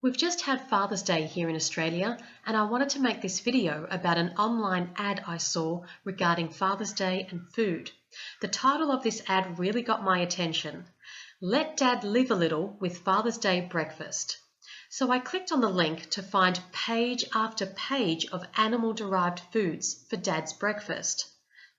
We've just had Father's Day here in Australia, and I wanted to make this video about an online ad I saw regarding Father's Day and food. The title of this ad really got my attention. Let Dad live a little with Father's Day breakfast. So I clicked on the link to find page after page of animal-derived foods for Dad's breakfast.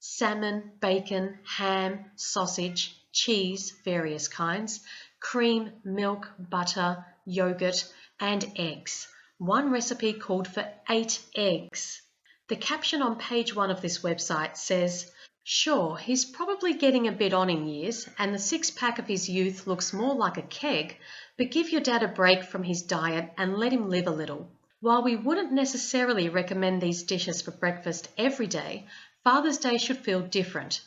Salmon, bacon, ham, sausage, cheese, various kinds, cream, milk, butter, yogurt, and eggs. One recipe called for 8 eggs. The caption on page 1 of this website says, "Sure, he's probably getting a bit on in years, and the six-pack of his youth looks more like a keg, but give your dad a break from his diet and let him live a little." While we wouldn't necessarily recommend these dishes for breakfast every day, Father's Day should feel different.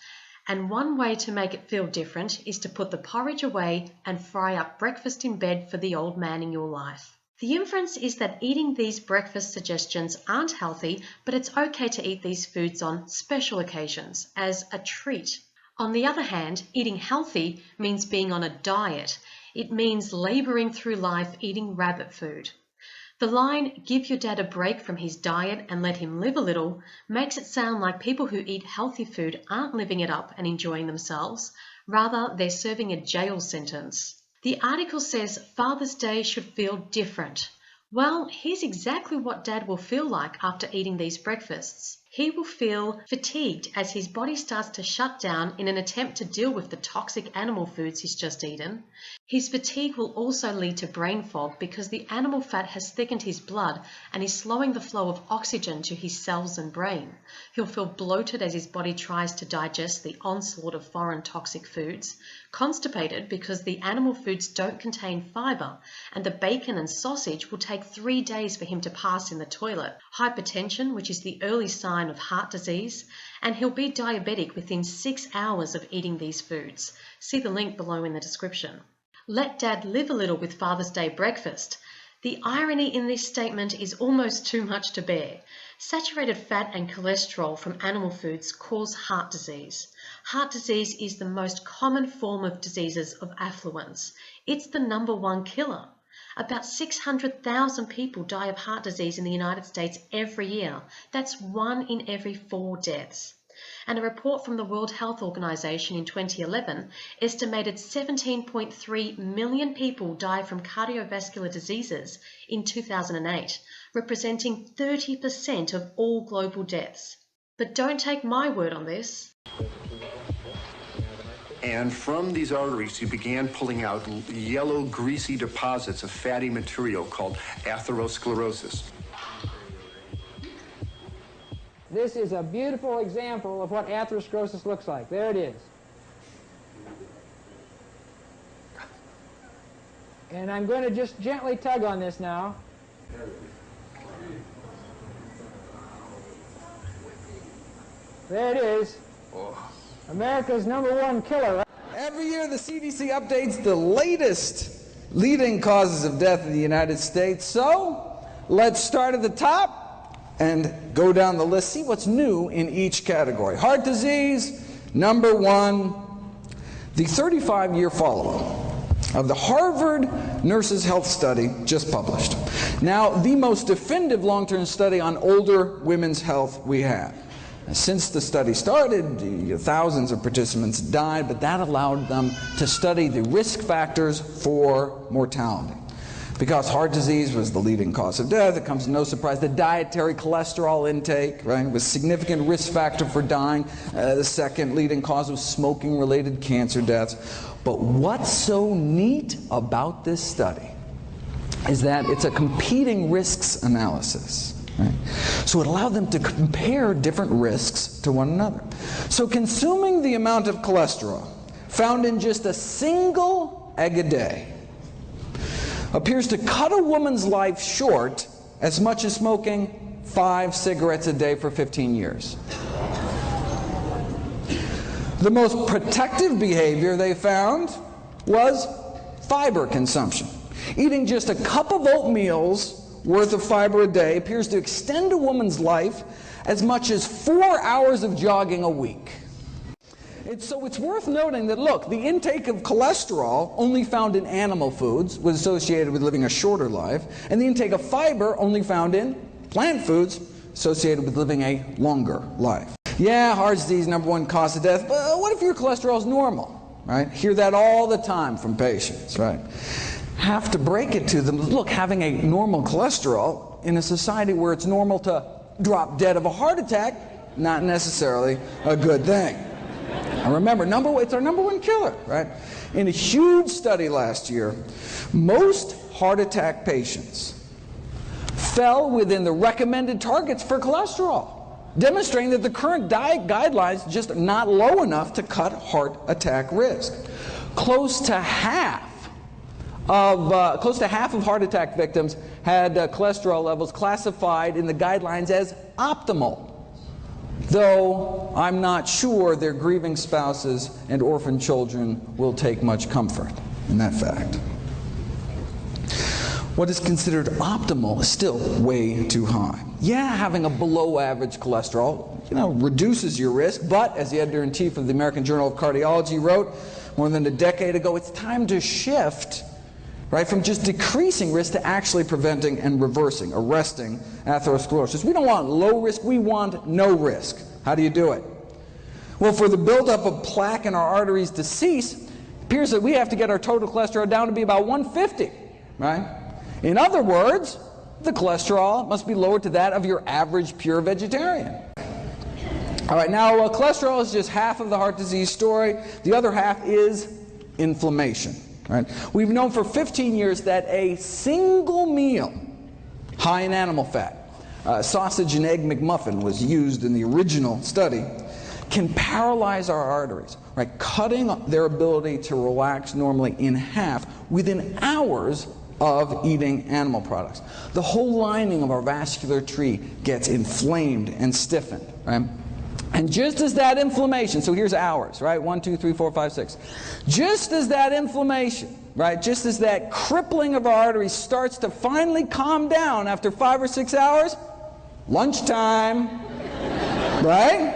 And one way to make it feel different is to put the porridge away and fry up breakfast in bed for the old man in your life. The inference is that eating these breakfast suggestions aren't healthy, but it's okay to eat these foods on special occasions, as a treat. On the other hand, eating healthy means being on a diet. It means labouring through life eating rabbit food. The line, "Give your dad a break from his diet and let him live a little," makes it sound like people who eat healthy food aren't living it up and enjoying themselves. Rather, they're serving a jail sentence. The article says Father's Day should feel different. Well, here's exactly what Dad will feel like after eating these breakfasts. He will feel fatigued as his body starts to shut down in an attempt to deal with the toxic animal foods he's just eaten. His fatigue will also lead to brain fog because the animal fat has thickened his blood and is slowing the flow of oxygen to his cells and brain. He'll feel bloated as his body tries to digest the onslaught of foreign toxic foods, constipated because the animal foods don't contain fibre, and the bacon and sausage will take 3 days for him to pass in the toilet, hypertension, which is the early sign of heart disease, and he'll be diabetic within 6 hours of eating these foods. See the link below in the description. Let Dad live a little with Father's Day breakfast. The irony in this statement is almost too much to bear. Saturated fat and cholesterol from animal foods cause heart disease. Heart disease is the most common form of diseases of affluence. It's the #1 killer. About 600,000 people die of heart disease in the United States every year. That's 1 in every 4 deaths. And a report from the World Health Organization in 2011 estimated 17.3 million people died from cardiovascular diseases in 2008, representing 30% of all global deaths. But don't take my word on this. And from these arteries, he began pulling out yellow, greasy deposits of fatty material called atherosclerosis. This is a beautiful example of what atherosclerosis looks like. There it is. And I'm going to just gently tug on this now. There it is. America's #1 killer. Every year the CDC updates the latest leading causes of death in the United States. So let's start at the top and go down the list, see what's new in each category. Heart disease, #1, the 35-year follow-up of the Harvard Nurses' Health Study just published. Now, the most definitive long-term study on older women's health we have. Since the study started, thousands of participants died, but that allowed them to study the risk factors for mortality. Because heart disease was the leading cause of death, it comes as no surprise that dietary cholesterol intake, right, was a significant risk factor for dying. The second leading cause was smoking-related cancer deaths. But what's so neat about this study is that it's a competing risks analysis. Right? So it allowed them to compare different risks to one another. So consuming the amount of cholesterol found in just a single egg a day appears to cut a woman's life short as much as smoking 5 cigarettes a day for 15 years. The most protective behavior they found was fiber consumption. Eating just a cup of oatmeal's worth of fiber a day appears to extend a woman's life as much as 4 hours of jogging a week. So it's worth noting that, look, the intake of cholesterol only found in animal foods was associated with living a shorter life, and the intake of fiber only found in plant foods associated with living a longer life. Yeah, heart disease, #1 cause of death, but what if your cholesterol is normal, right? Hear that all the time from patients, right? Have to break it to them. Look, having a normal cholesterol in a society where it's normal to drop dead of a heart attack, not necessarily a good thing. And remember, it's our #1 killer, right? In a huge study last year, most heart attack patients fell within the recommended targets for cholesterol, demonstrating that the current diet guidelines just are not low enough to cut heart attack risk. Close to half of heart attack victims had cholesterol levels classified in the guidelines as optimal, though I'm not sure their grieving spouses and orphan children will take much comfort in that fact. What is considered optimal is still way too high. Yeah, having a below average cholesterol, reduces your risk, but as the editor-in-chief of the American Journal of Cardiology wrote more than a decade ago, it's time to shift, right, from just decreasing risk to actually preventing and arresting atherosclerosis. We don't want low risk, we want no risk. How do you do it? Well, for the buildup of plaque in our arteries to cease, it appears that we have to get our total cholesterol down to be about 150, right? In other words, the cholesterol must be lowered to that of your average pure vegetarian. All right, now cholesterol is just half of the heart disease story. The other half is inflammation. Right? We've known for 15 years that a single meal high in animal fat, sausage and egg McMuffin was used in the original study, can paralyze our arteries, right? Cutting their ability to relax normally in half within hours of eating animal products. The whole lining of our vascular tree gets inflamed and stiffened, right? And just as that inflammation, so here's hours, right? 1, 2, 3, 4, 5, 6. Just as that inflammation, right? Just as that crippling of our arteries starts to finally calm down after 5 or 6 hours, lunchtime, right?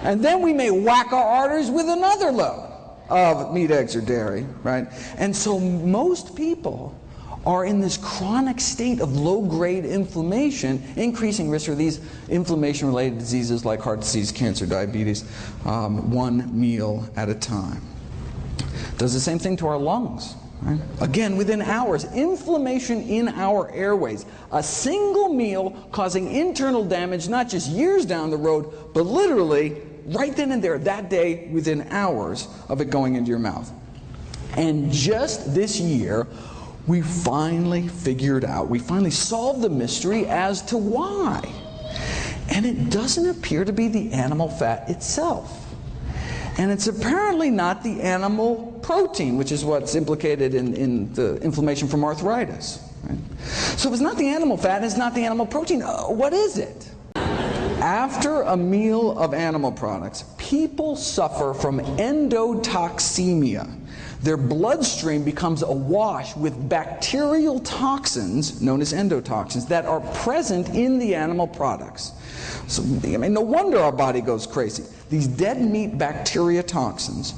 And then we may whack our arteries with another load of meat, eggs, or dairy, right? And so most people are in this chronic state of low-grade inflammation, increasing risk for these inflammation-related diseases like heart disease, cancer, diabetes, one meal at a time. Does the same thing to our lungs. Right? Again, within hours, inflammation in our airways. A single meal causing internal damage, not just years down the road, but literally right then and there, that day, within hours of it going into your mouth. And just this year, we finally solved the mystery as to why. And it doesn't appear to be the animal fat itself. And it's apparently not the animal protein, which is what's implicated in the inflammation from arthritis. Right? So if it's not the animal fat, it's not the animal protein, what is it? After a meal of animal products, people suffer from endotoxemia. Their bloodstream becomes awash with bacterial toxins, known as endotoxins, that are present in the animal products. So, no wonder our body goes crazy. These dead meat bacteria toxins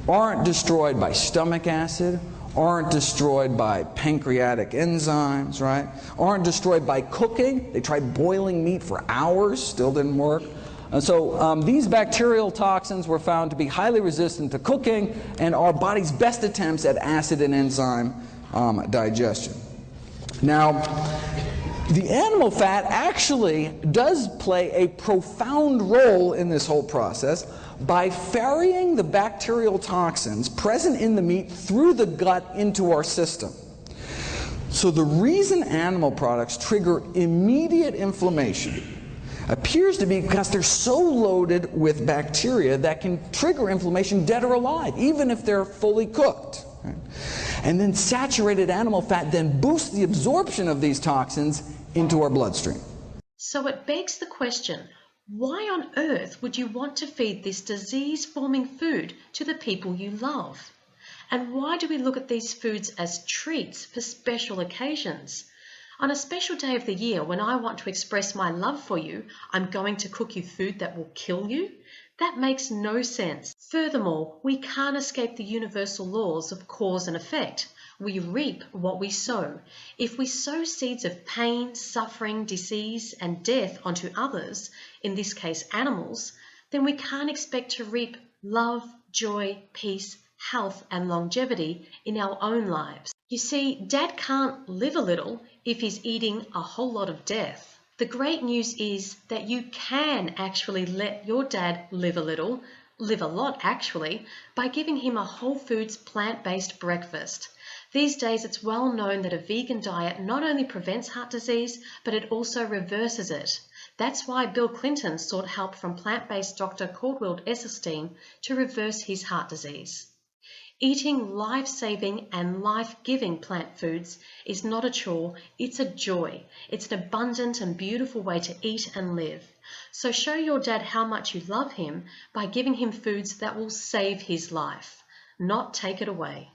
aren't destroyed by stomach acid, aren't destroyed by pancreatic enzymes, right? Aren't destroyed by cooking. They tried boiling meat for hours, still didn't work. And so these bacterial toxins were found to be highly resistant to cooking and our body's best attempts at acid and enzyme digestion. Now, the animal fat actually does play a profound role in this whole process by ferrying the bacterial toxins present in the meat through the gut into our system. So the reason animal products trigger immediate inflammation appears to be because they're so loaded with bacteria that can trigger inflammation dead or alive, even if they're fully cooked. Right? And then saturated animal fat then boosts the absorption of these toxins into our bloodstream. So it begs the question, why on earth would you want to feed this disease-forming food to the people you love? And why do we look at these foods as treats for special occasions? On a special day of the year when I want to express my love for you, I'm going to cook you food that will kill you? That makes no sense. Furthermore, we can't escape the universal laws of cause and effect. We reap what we sow. If we sow seeds of pain, suffering, disease, and death onto others, in this case animals, then we can't expect to reap love, joy, peace, health, and longevity in our own lives. You see, Dad can't live a little if he's eating a whole lot of death. The great news is that you can actually let your dad live a little, live a lot actually, by giving him a whole foods plant-based breakfast. These days it's well known that a vegan diet not only prevents heart disease, but it also reverses it. That's why Bill Clinton sought help from plant-based Dr. Caldwell Esselstyn to reverse his heart disease. Eating life-saving and life-giving plant foods is not a chore, it's a joy. It's an abundant and beautiful way to eat and live. So show your dad how much you love him by giving him foods that will save his life, not take it away.